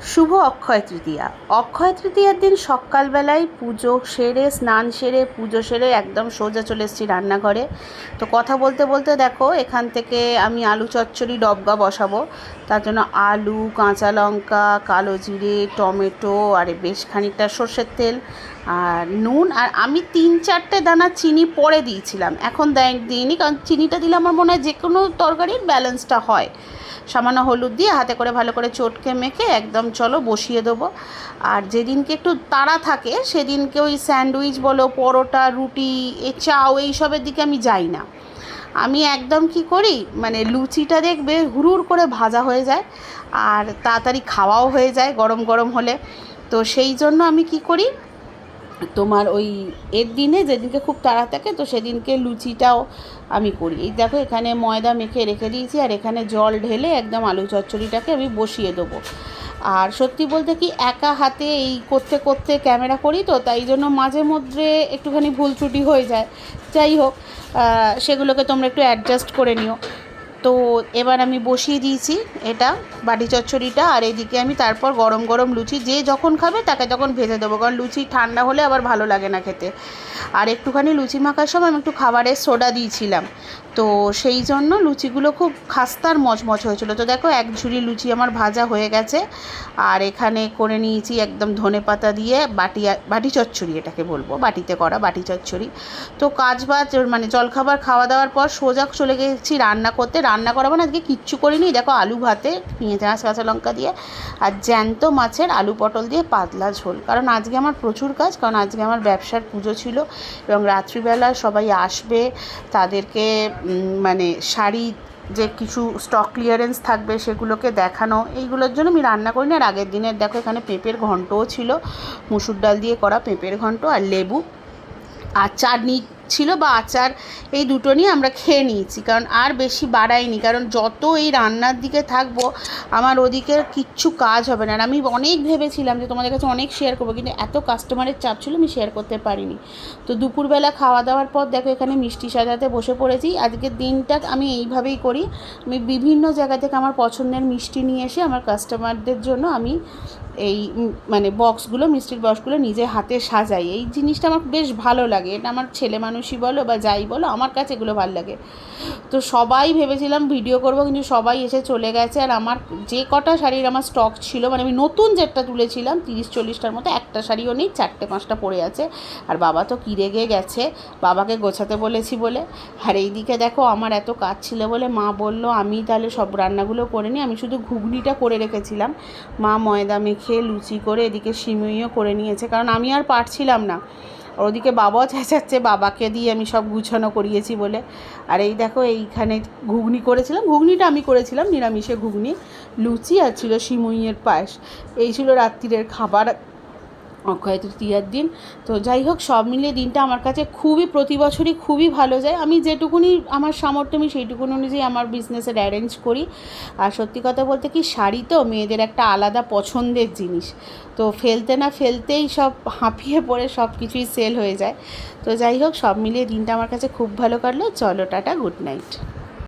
শুভ অক্ষয় তৃতীয়া। অক্ষয় তৃতীয়ার দিন সকালবেলায় পুজো সেরে, স্নান সেরে, পুজো সেরে একদম সোজা চলে এসেছি রান্নাঘরে। তো কথা বলতে বলতে দেখো এখান থেকে আমি আলু চচ্চড়ি ডবগা বসাবো। তার জন্য আলু, কাঁচা লঙ্কা, কালো জিরে, টমেটো আর বেশ খানিকটা সর্ষের তেল আর নুন, আর আমি 3-4টে দানা চিনি পরে দিয়েছিলাম, এখন দিইনি, কারণ চিনিটা দিলে আমার মনে হয় যে কোনো তরকারির ব্যালেন্সটা হয়। সামান্য হলুদ দিয়ে হাতে করে ভালো করে চটকে মেখে একদম চলো বসিয়ে দেবো। আর যেদিনকে একটু তাড়া থাকে সেদিনকে ওই স্যান্ডউইচ বলো, পরোটা, রুটি, চাও এইসবের দিকে আমি যাই না। আমি একদম কি করি, মানে লুচিটা দেখবে হুড়ুর করে ভাজা হয়ে যায় আর তাড়াতাড়ি খাওয়াও হয়ে যায় গরম গরম হলে। তো সেই জন্য আমি কি করি, তোমার ওই এর দিনে যেদিনকে খুব তাড়া থাকে তো সেদিনকে লুচিটাও আমি করি। এই দেখো এখানে ময়দা মেখে রেখে দিয়েছি আর এখানে জল ঢেলে একদম আলু চচ্চড়িটাকে আমি বসিয়ে দেবো। আর সত্যি বলতে কি একা হাতে এই করতে করতে ক্যামেরা করি, তো তাই জন্য মাঝে মধ্যে একটুখানি ভুল ত্রুটি হয়ে যায়। যাই হোক, সেগুলোকে তোমরা একটু অ্যাডজাস্ট করে নিও। তো এবার আমি বসিয়ে দিয়েছি এটা বাটি চচ্চড়িটা, আর এদিকে আমি তারপর গরম গরম লুচি যে যখন খাবে তাকে তখন ভেজে দেবো, কারণ লুচি ঠান্ডা হলে আবার ভালো লাগে না খেতে। আর একটুখানি লুচি মাখার সময় আমি একটু খাবারের সোডা দিয়েছিলাম, তো সেই জন্য লুচিগুলো খুব খাস্তার মচমচ হয়েছিল। তো দেখো এক ঝুড়ি লুচি আমার ভাজা হয়ে গেছে। আর এখানে করে নিয়েছি একদম ধনেপাতা দিয়ে বাটি চচ্চড়ি, এটাকে বলবো বাটিতে করা বাটি চচ্চড়ি। তো কাজবাজ মানে জলখাবার খাওয়া দাওয়ার পর সোজা চলে গেছি রান্না করতে। রান্না করাবো না আজকে, কিচ্ছু করিনি। দেখো আলু ভাতে পেঁয়াজ কাঁচা লঙ্কা দিয়ে আর জ্যান্ত মাছের আলু পটল দিয়ে পাতলা ঝোল, কারণ আজকে আমার প্রচুর কাজ, কারণ আজকে আমার ব্যবসার পুজো ছিল এবং রাত্রিবেলা সবাই আসবে, তাদেরকে মানে শাড়ি যে কিছু স্টক ক্লিয়ারেন্স থাকবে সেগুলোকে দেখানো, এইগুলোর জন্য আমি রান্না করিনি। আর আগের দিনের দেখো এখানে পেঁপের ঘন্টও ছিল, মুসুর ডাল দিয়ে করা পেঁপের ঘন্ট আর লেবু আর চাটনি ছিল বা আচার, এই দুটো নিয়ে আমরা খেয়ে নিয়েছি, কারণ আর বেশি বাড়াইনি, কারণ যত এই রান্নার দিকে থাকবো আমার ওদিকে কিচ্ছু কাজ হবে না। আর আমি অনেক ভেবেছিলাম যে তোমাদের কাছে অনেক শেয়ার করবো, কিন্তু এত কাস্টমারের চাপ ছিল আমি শেয়ার করতে পারিনি। তো দুপুরবেলা খাওয়া দাওয়ার পর দেখো এখানে মিষ্টি সাজাতে বসে পড়েছি। আজকের দিনটা আমি এইভাবেই করি, আমি বিভিন্ন জায়গা থেকে আমার পছন্দের মিষ্টি নিয়ে এসে আমার কাস্টমারদের জন্য আমি এই মানে বক্সগুলো, মিষ্টির বক্সগুলো নিজে হাতে সাজাই। এই জিনিসটা আমার বেশ ভালো লাগে, এটা আমার ছেলে মানুষই বলো বা যাই বলো, আমার কাছে এগুলো ভালো লাগে। তো সবাই ভেবেছিলাম ভিডিও করব, কিন্তু সবাই এসে চলে গেছে। আর আমার যে কটা শাড়ির আমার স্টক ছিল, মানে আমি নতুন যেটা তুলেছিলাম 30-40টার মতো, একটা শাড়িও নেই, 4-5টা পড়ে আছে। আর বাবা তো কি রেগে গেছে, বাবাকে গোছাতে বলেছি বলে। আর এইদিকে দেখো আমার এত কাজ ছিল বলে মা বলল আমি তাহলে সব রান্নাগুলো করে নিই, আমি শুধু ঘুগনিটা করে রেখেছিলাম। মা ময়দা মেখে লুচি করে এদিকে সিমুইও করে নিয়েছে, কারণ আমি আর পারছিলাম না। আর ওদিকে বাবাও চেঁচাচ্ছে, বাবাকে দিয়ে আমি সব গুছানো করিয়েছি বলে। আর এই দেখো এইখানে ঘুগনি করেছিলাম, ঘুগনিটা আমি করেছিলাম নিরামিষে ঘুগনি, লুচি আর ছিল সিমুইয়ের পায়েস। এই ছিল রাত্রিরের খাবার অক্ষয় তৃতীয়ার দিন। তো যাই হোক, সব মিলিয়ে দিনটা আমার কাছে খুবই প্রতি বছরই খুবই ভালো যায়। আমি যেটুকুনি আমার সামর্থ্য আমি সেইটুকুনি অনুযায়ী আমার বিজনেসের অ্যারেঞ্জ করি। আর সত্যি কথা বলতে কি, শাড়ি তো মেয়েদের একটা আলাদা পছন্দের জিনিস, তো ফেলতে না ফেলতেই সব হাঁপিয়ে পড়ে সব কিছুই সেল হয়ে যায়। তো যাই হোক, সব মিলিয়ে দিনটা আমার কাছে খুব ভালো কাটলো। চলো টাটা, গুড নাইট।